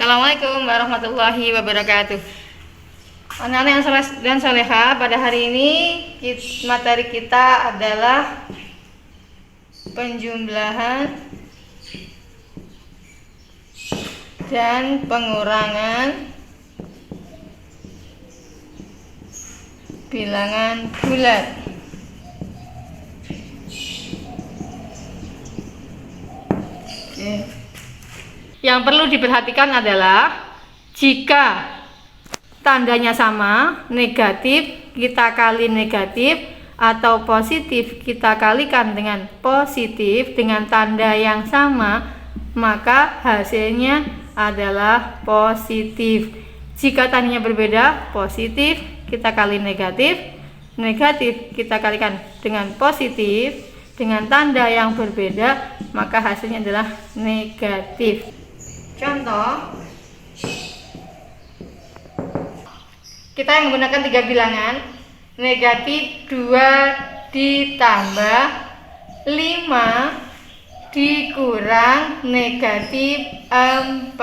Assalamualaikum warahmatullahi wabarakatuh. Anak-anak yang saleh dan saleha, pada hari ini materi kita adalah penjumlahan dan pengurangan bilangan bulat. Oke. Yang perlu diperhatikan adalah jika tandanya sama, negatif kita kali negatif atau positif kita kalikan dengan positif dengan tanda yang sama, maka hasilnya adalah positif. Jika tandanya berbeda, positif kita kali negatif, negatif kita kalikan dengan positif dengan tanda yang berbeda, maka hasilnya adalah negatif. Contoh, kita yang menggunakan 3 bilangan, negatif 2 ditambah 5 dikurang negatif 4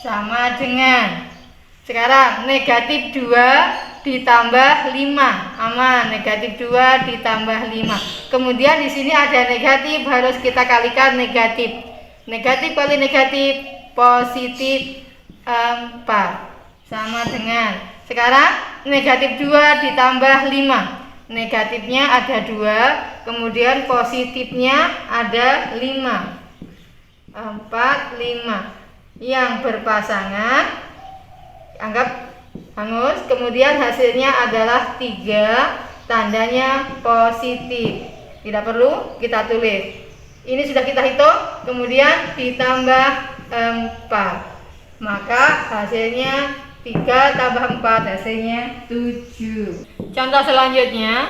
sama dengan, sekarang negatif 2 ditambah 5 aman, negatif 2 ditambah 5. Kemudian di sini ada negatif, harus kita kalikan negatif. Negatif kali negatif positif 4 sama dengan, sekarang negatif 2 ditambah 5, negatifnya ada 2, kemudian positifnya ada 5, 4, 5 yang berpasangan, anggap hangus, kemudian hasilnya adalah 3, tandanya positif, tidak perlu kita tulis. Ini sudah kita hitung, kemudian ditambah 4, maka hasilnya 3 tambah 4 hasilnya 7. Contoh selanjutnya,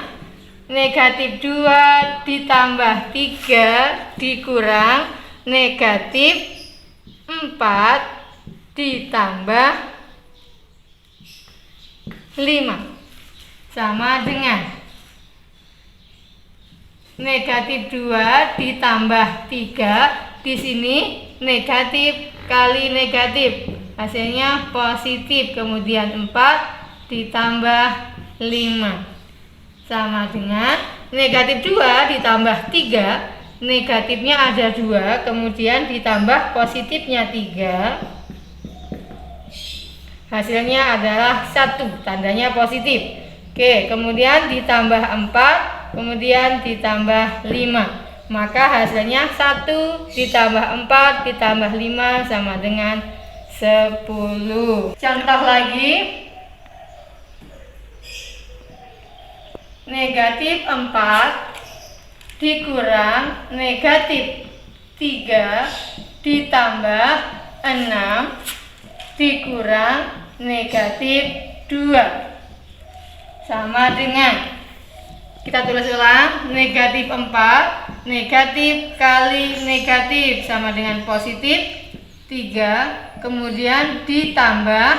negatif 2 ditambah 3 dikurang negatif 4 ditambah 5 sama dengan negatif 2 ditambah 3, di sini negatif kali negatif, hasilnya positif, kemudian 4 ditambah 5 sama dengan negatif 2 ditambah 3, negatifnya ada 2, kemudian ditambah positifnya 3, hasilnya adalah 1, tandanya positif. Oke, kemudian ditambah 4, kemudian ditambah 5, maka hasilnya 1 ditambah 4 ditambah 5 sama dengan 10. Contoh lagi, negatif 4 dikurang negatif 3 ditambah 6 dikurang negatif 2 sama dengan, kita tulis ulang, negatif 4, negatif kali negatif sama dengan positif 3, kemudian ditambah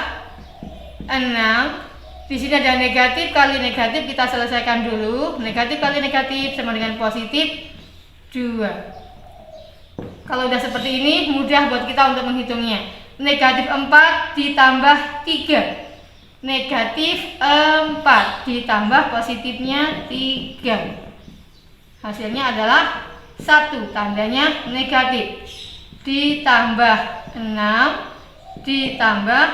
6. Di sini ada negatif kali negatif, kita selesaikan dulu. Negatif kali negatif sama dengan positif 2. Kalau udah seperti ini, mudah buat kita untuk menghitungnya. Negatif 4 ditambah 3, negatif 4 ditambah positifnya 3, hasilnya adalah 1, tandanya negatif, ditambah 6 ditambah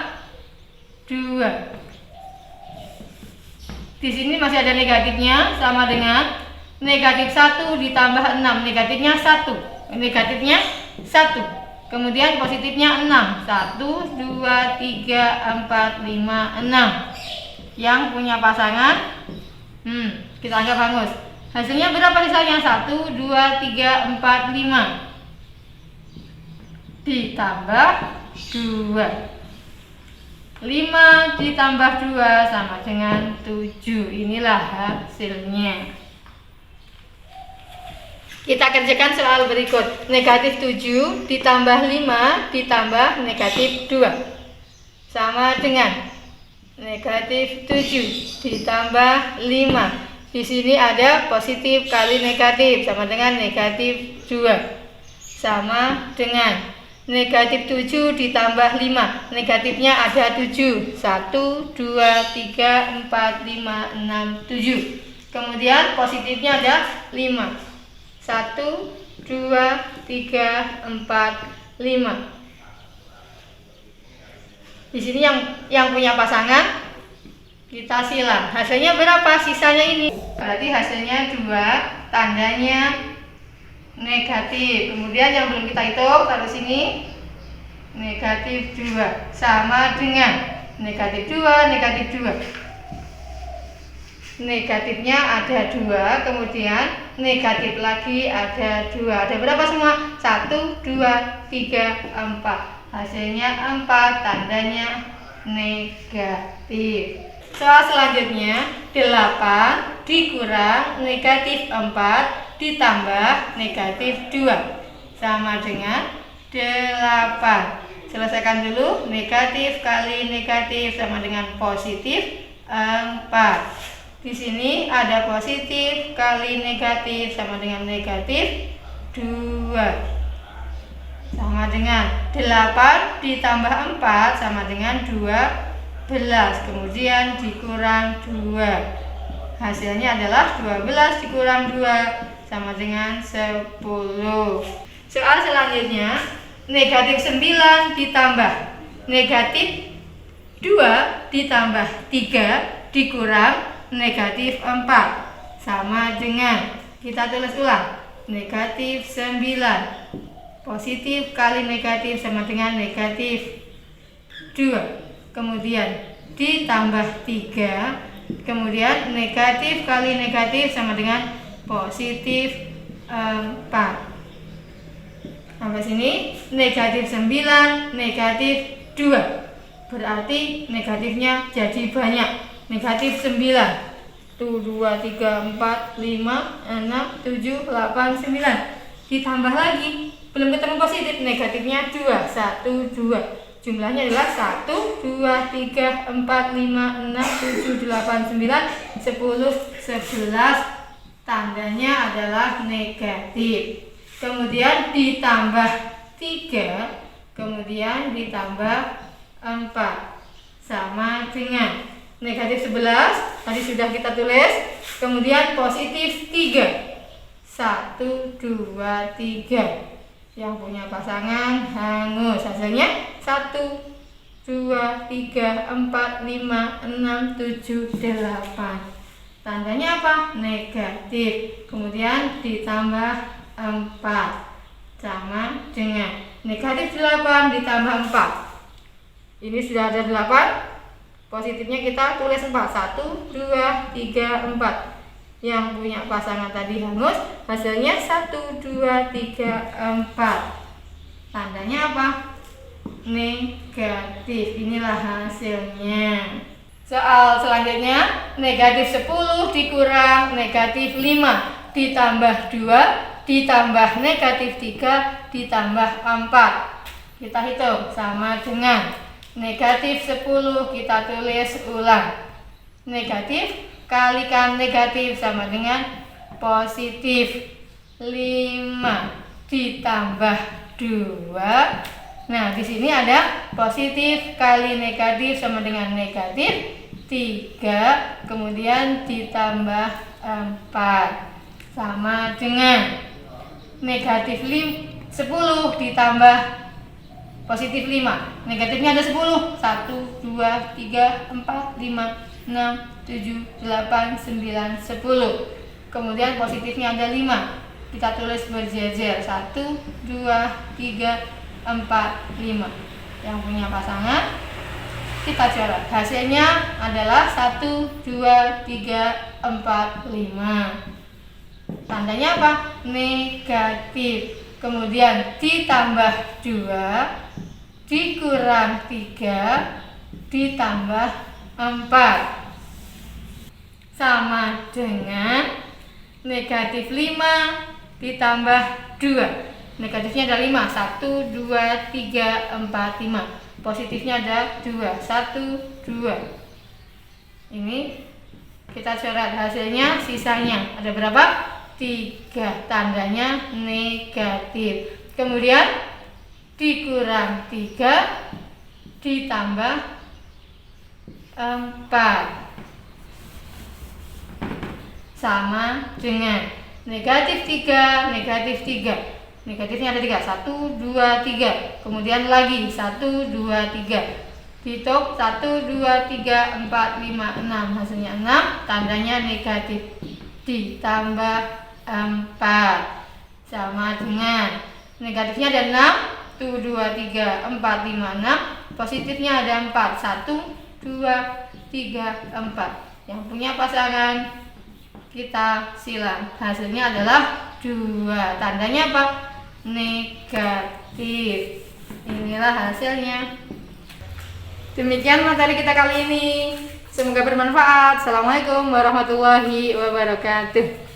2. Di sini masih ada negatifnya, sama dengan negatif 1 ditambah 6, negatifnya 1, negatifnya 1. Kemudian positifnya 6, 1, 2, 3, 4, 5, 6. Yang punya pasangan, kita anggap hangus. Hasilnya berapa sisanya? 1, 2, 3, 4, 5 ditambah 2. 5 ditambah 2 sama dengan 7. Inilah hasilnya. Kita kerjakan soal berikut. Negatif 7 ditambah 5 ditambah negatif 2 sama dengan negatif 7 ditambah 5. Di sini ada positif kali negatif sama dengan negatif 2 sama dengan Negatif 7 ditambah 5. Negatifnya ada 7. 1, 2, 3, 4, 5, 6, 7. Kemudian positifnya ada 5. 1, 2, 3, 4, 5. Di sini yang punya pasangan kita silang. Hasilnya berapa? Sisanya ini. Berarti hasilnya 2, tandanya negatif. Kemudian yang belum kita hitung taruh sini. Negatif 2 sama dengan negatif 2, negatif 2. Negatifnya ada 2, kemudian negatif lagi ada 2. Ada berapa semua? 1, 2, 3, 4. Hasilnya 4, tandanya negatif. Soal selanjutnya, 8 dikurang negatif 4 ditambah negatif 2 sama dengan 8. Selesaikan dulu. Negatif kali negatif sama dengan positif 4. Di sini ada positif kali negatif sama dengan negatif 2. Sama dengan 8 ditambah 4 sama dengan 12. Kemudian dikurang 2. Hasilnya adalah 12 dikurang 2 sama dengan 10. Soal selanjutnya, negatif 9 ditambah negatif 2 ditambah 3 dikurang negatif 4 sama dengan, kita tulis ulang, negatif 9. Positif kali negatif sama dengan negatif 2. Kemudian ditambah 3. Kemudian negatif kali negatif sama dengan positif 4. Sampai sini negatif 9, negatif 2. Berarti negatifnya jadi banyak. Negatif 9. 2, 3, 4, 5, 6, 7, 8, 9. Ditambah lagi, belum ketemu positif, negatifnya 2, 1, 2. Jumlahnya adalah 1, 2, 3, 4, 5, 6, 7, 8, 9, 10, 11. Tandanya adalah negatif. Kemudian ditambah 3, kemudian ditambah 4 sama dengan negatif 11. Tadi sudah kita tulis. Kemudian positif 3. 1, 2, 3. Yang punya pasangan hangus. Hasilnya 1, 2, 3, 4, 5, 6, 7, 8. Tandanya apa? Negatif. Kemudian ditambah 4 sama dengan negatif 8 ditambah 4. Ini sudah ada 8. Positifnya kita tulis 4. 1, 2, 3, 4. Yang punya pasangan tadi hangus. Hasilnya 1, 2, 3, 4. Tandanya apa? Negatif. Inilah hasilnya. Soal selanjutnya, negatif 10 dikurang negatif 5 ditambah 2 ditambah negatif 3 ditambah 4. Kita hitung sama dengan negatif 10, kita tulis ulang. Negatif kalikan negatif sama dengan positif 5 ditambah 2. Nah, di sini ada positif kali negatif sama dengan negatif 3, kemudian ditambah 4 sama dengan negatif 10 ditambah positif 5. Negatifnya ada 10. 1, 2, 3, 4, 5, 6, 7, 8, 9, 10. Kemudian positifnya ada 5. Kita tulis berjejer. 1, 2, 3, 4, 5. Yang punya pasangan kita coret. Hasilnya adalah 1, 2, 3, 4, 5. Tandanya apa? Negatif. Kemudian ditambah 2 dikurang 3 ditambah 4 sama dengan negatif 5 ditambah 2. Negatifnya ada 5. 1, 2, 3, 4, 5. Positifnya ada 2. 1, 2. Ini kita coret hasilnya. Sisanya ada berapa? 3. Tandanya negatif. Kemudian dikurang 3 ditambah 4 sama dengan negatif 3, negatif 3. Negatifnya ada 3, 1, 2, 3. Kemudian lagi 1, 2, 3. Hitung 1, 2, 3, 4, 5, 6. Hasilnya 6, tandanya negatif. Ditambah 4 sama dengan negatifnya ada 6, 1, 2, 3, 4, 5, 6. Positifnya ada 4, 1, 2, 3, 4. Yang punya pasangan kita silang. Hasilnya adalah 2. Tandanya apa? Negatif. Inilah hasilnya. Demikian materi kita kali ini. Semoga bermanfaat. Assalamualaikum warahmatullahi wabarakatuh.